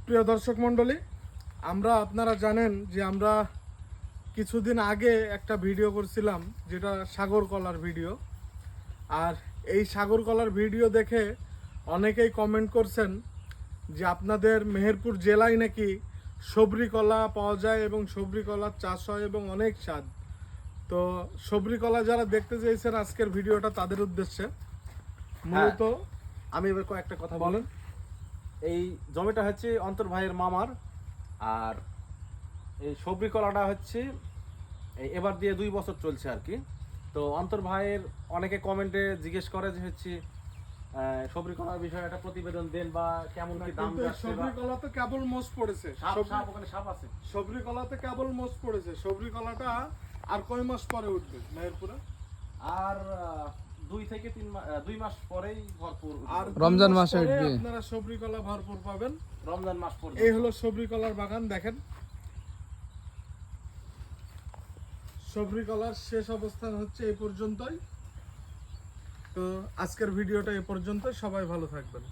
প্রিয় দর্শক মণ্ডলী, আপনারা জানেন যে আমরা কিছুদিন আগে একটা ভিডিও করছিলাম, যেটা সাগর কলার ভিডিও। আর এই সাগর কলার ভিডিও দেখে অনেকেই কমেন্ট করছেন যে আপনাদের মেহেরপুর জেলায় নাকি সবরি কলা পাওয়া যায় এবং সবরি কলার চাষ হয় এবং অনেক স্বাদ। তো সবরি কলা যারা দেখতে চেয়েছেন আজকের ভিডিওটা তাদের উদ্দেশ্যে। মূলত আমি এবার কয়েকটা কথা বলেন। এই জমিটা হচ্ছে অন্তর ভাইয়ের মামার, আর এই সবরি কলাটা হচ্ছে এবার দিয়ে 2 বছর চলছে আর কি। তো অন্তর ভাইয়ের অনেকে কমেন্টে জিজ্ঞেস করে যে হচ্ছে সবরি কলার বিষয়ে একটা প্রতিবেদন দেন বা কেমন কি দাম যাচ্ছে। সবরি কলা তো কেবল মোষ পড়েছে, ওখানে সাপ আছে। সবরি কলাতে কেবল মোষ পড়েছে। সবরি কলাটা আর কয় মাস পরে উঠবে মেহেরপুরে? আর 2 থেকে 2 মাস পরেই ভরপুর। আর রমজান মাসে উঠবে, আপনারা সবরি কলা ভরপুর পাবেন। রমজান মাস পর্যন্ত। এই হলো সবরি কলার বাগান, দেখেন। সবরি কলার শেষ অবস্থান হচ্ছে এই পর্যন্তই। তো আজকের ভিডিওটা এই পর্যন্ত। সবাই ভালো থাকবেন।